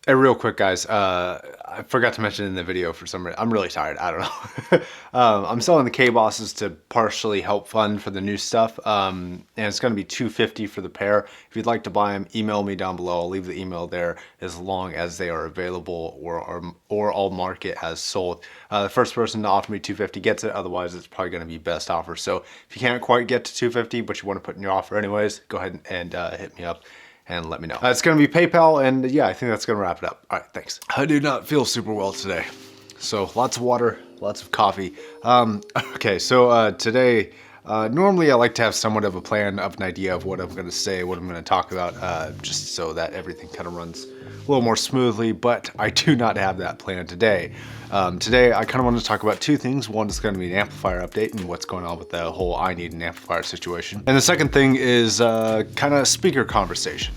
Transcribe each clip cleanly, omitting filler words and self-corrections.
Hey, real quick, guys. I forgot to mention in the video for some reason. I'm really tired. I don't know. I'm selling the K-Bosses to partially help fund for the new stuff. And it's going to be $250 for the pair. If you'd like to buy them, email me down below. I'll leave the email there as long as they are available or I'll mark it as sold. The first person to offer me $250 gets it. Otherwise, it's probably going to be best offer. So if you can't quite get to $250, but you want to put in your offer anyways, go ahead and hit me up and let me know. It's going to be PayPal, and yeah, I think that's going to wrap it up. All right, thanks. I do not feel super well today. So lots of water, lots of coffee. Okay, so today, normally I like to have somewhat of a plan of an idea of what I'm going to say, what I'm going to talk about, just so that everything kind of runs a little more smoothly, but I do not have that plan today. Today, I kind of want to talk about two things. One is going to be an amplifier update and what's going on with the whole I need an amplifier situation. And the second thing is kind of speaker conversation.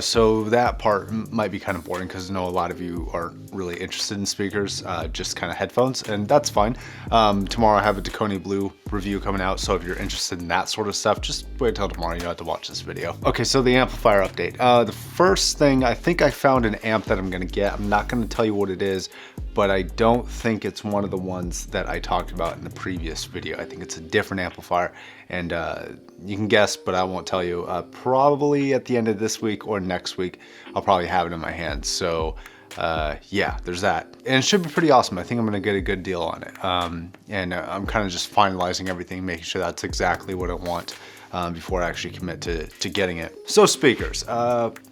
So that part might be kind of boring because I know a lot of you aren't really interested in speakers, just kind of headphones, and that's fine. Tomorrow I have a Taconi Blue review coming out, so if you're interested in that sort of stuff, just wait till tomorrow. You don't have to watch this video. Okay, so the amplifier update. The first thing, I think I found an amp that I'm going to get. I'm not going to tell you what it is, but I don't think it's one of the ones that I talked about in the previous video. I think it's a different amplifier, and you can guess, but I won't tell you. Probably at the end of this week or next week, I'll probably have it in my hands. So yeah, there's that. And it should be pretty awesome. I think I'm gonna get a good deal on it. And I'm kind of just finalizing everything, making sure that's exactly what I want before I actually commit to getting it. So speakers,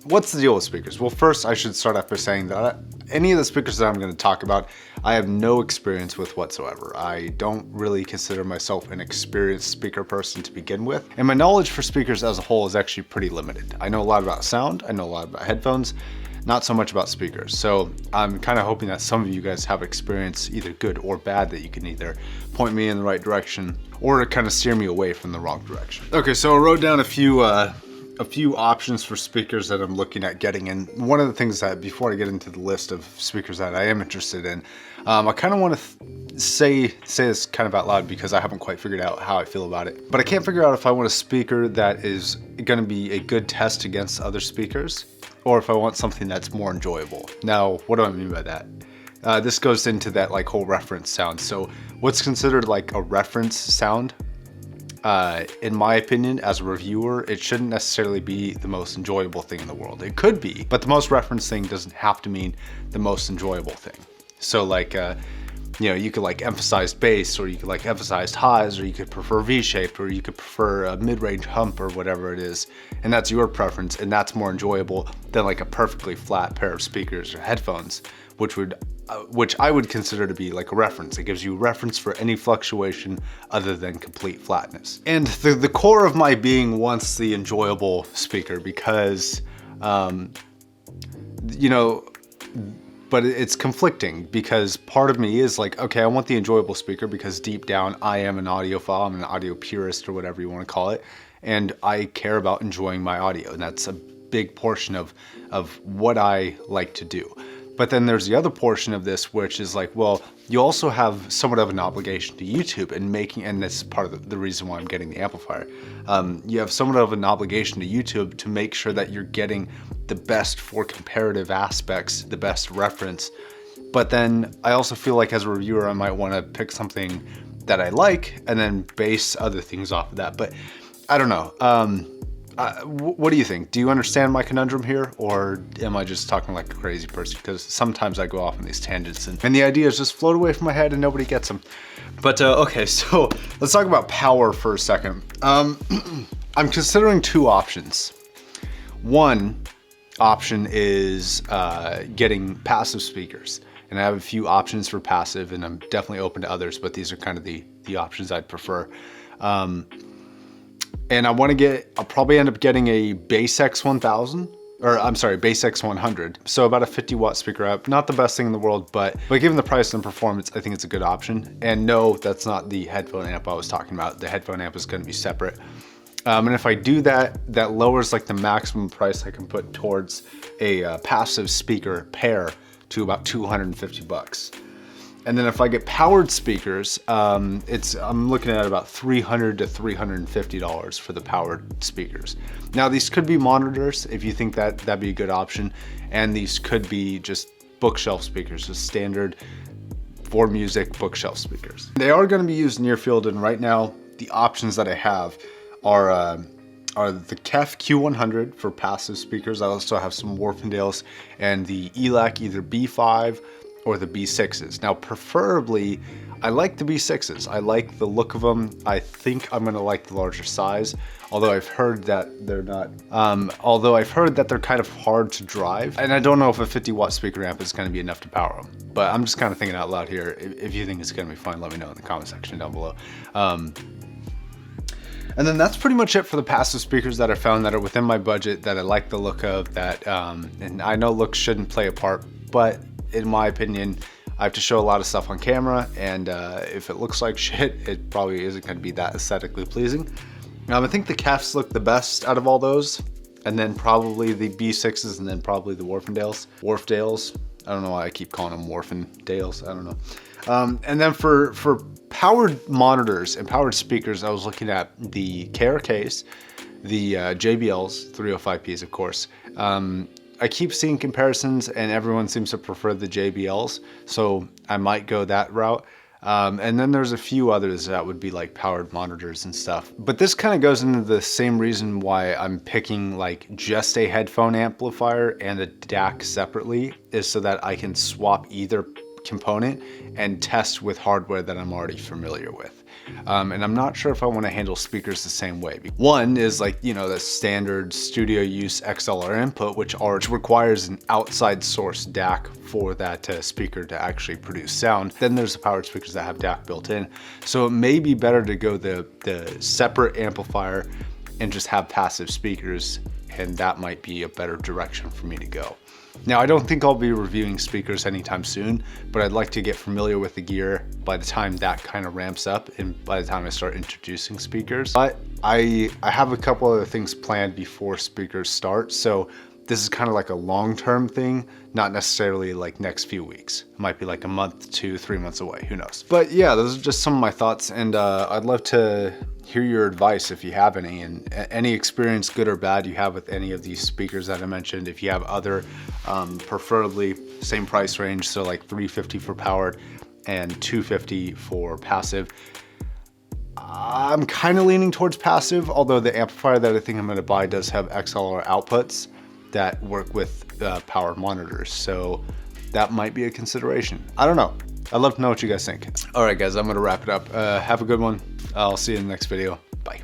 what's the deal with speakers? Well, first I should start off by saying that any of the speakers that I'm going to talk about, I have no experience with whatsoever. I don't really consider myself an experienced speaker person to begin with. And my knowledge for speakers as a whole is actually pretty limited. I know a lot about sound, I know a lot about headphones, not so much about speakers. So I'm kind of hoping that some of you guys have experience, either good or bad, that you can either point me in the right direction or kind of steer me away from the wrong direction. Okay, so I wrote down a few options for speakers that I'm looking at getting. And one of the things that, before I get into the list of speakers that I am interested in, I kind of want to say this kind of out loud because I haven't quite figured out how I feel about it. But I can't figure out if I want a speaker that is going to be a good test against other speakers, or if I want something that's more enjoyable. Now, what do I mean by that? This goes into that like whole reference sound. So what's considered like a reference sound, in my opinion, as a reviewer, it shouldn't necessarily be the most enjoyable thing in the world. It could be, but the most reference thing doesn't have to mean the most enjoyable thing. So like, you know, you could like emphasize bass, or you could like emphasize highs, or you could prefer V-shaped, or you could prefer a mid-range hump, or whatever it is. And that's your preference, and that's more enjoyable than like a perfectly flat pair of speakers or headphones, which I would consider to be like a reference. It gives you a reference for any fluctuation other than complete flatness. And the core of my being wants the enjoyable speaker because, you know, but it's conflicting because part of me is like, okay, I want the enjoyable speaker because deep down I am an audiophile, I'm an audio purist or whatever you want to call it, and I care about enjoying my audio, and that's a big portion of what I like to do. But then there's the other portion of this, which is like, well, you also have somewhat of an obligation to YouTube and this is part of the reason why I'm getting the amplifier. You have somewhat of an obligation to YouTube to make sure that you're getting the best for comparative aspects, the best reference. But then I also feel like as a reviewer, I might want to pick something that I like and then base other things off of that. But I don't know. What do you think? Do you understand my conundrum here, or am I just talking like a crazy person? Because sometimes I go off on these tangents and the ideas just float away from my head and nobody gets them. But okay, so let's talk about power for a second. I'm considering two options. One option is getting passive speakers. And I have a few options for passive, and I'm definitely open to others, but these are kind of the options I'd prefer. And I'll probably end up getting a Bass X1000, or I'm sorry, Bass X100. So about a 50-watt speaker amp. Not the best thing in the world, but given the price and performance, I think it's a good option. And no, that's not the headphone amp I was talking about. The headphone amp is going to be separate. And if I do that, that lowers like the maximum price I can put towards a passive speaker pair to about $250. And then if I get powered speakers, I'm looking at about $300 to $350 for the powered speakers. Now these could be monitors if you think that that'd be a good option, and these could be just bookshelf speakers, just standard for music bookshelf speakers. They are going to be used near field, and right now the options that I have are the KEF Q100 for passive speakers. I also have some Warfendales and the ELAC, either B5 or the B6s. Now, preferably, I like the B6s. I like the look of them. I think I'm gonna like the larger size, although I've heard that they're not, they're kind of hard to drive. And I don't know if a 50-watt speaker amp is gonna be enough to power them. But I'm just kind of thinking out loud here. If you think it's gonna be fun, let me know in the comment section down below. And then that's pretty much it for the passive speakers that I found that are within my budget, that I like the look of, that, and I know looks shouldn't play a part, but in my opinion, I have to show a lot of stuff on camera, and if it looks like shit, it probably isn't going to be that aesthetically pleasing. I think the KEFs look the best out of all those, and then probably the B6s, and then probably the Warfdales. I don't know why I keep calling them Warfendales. I don't know. And then for powered monitors and powered speakers, I was looking at the KRKs, the JBLs, 305Ps, of course. I keep seeing comparisons, and everyone seems to prefer the JBLs, so I might go that route. And then there's a few others that would be like powered monitors and stuff. But this kind of goes into the same reason why I'm picking like just a headphone amplifier and a DAC separately, is so that I can swap either component and test with hardware that I'm already familiar with. And I'm not sure if I want to handle speakers the same way. One is like, you know, the standard studio use XLR input, which requires an outside source DAC for that speaker to actually produce sound. Then there's the powered speakers that have DAC built in. So it may be better to go the separate amplifier and just have passive speakers, and that might be a better direction for me to go. Now, I don't think I'll be reviewing speakers anytime soon, but I'd like to get familiar with the gear by the time that kind of ramps up and by the time I start introducing speakers. But I have a couple other things planned before speakers start, so this is kind of like a long-term thing, not necessarily like next few weeks. It might be like a month, 2, 3 months away, who knows. But yeah, those are just some of my thoughts, and I'd love to hear your advice if you have any, and any experience, good or bad, you have with any of these speakers that I mentioned. If you have other, preferably same price range, so like $350 for powered and $250 for passive. I'm kind of leaning towards passive, although the amplifier that I think I'm going to buy does have XLR outputs that work with powered monitors, so that might be a consideration. I don't know. I'd love to know what you guys think. All right, guys, I'm gonna wrap it up. Have a good one. I'll see you in the next video. Bye.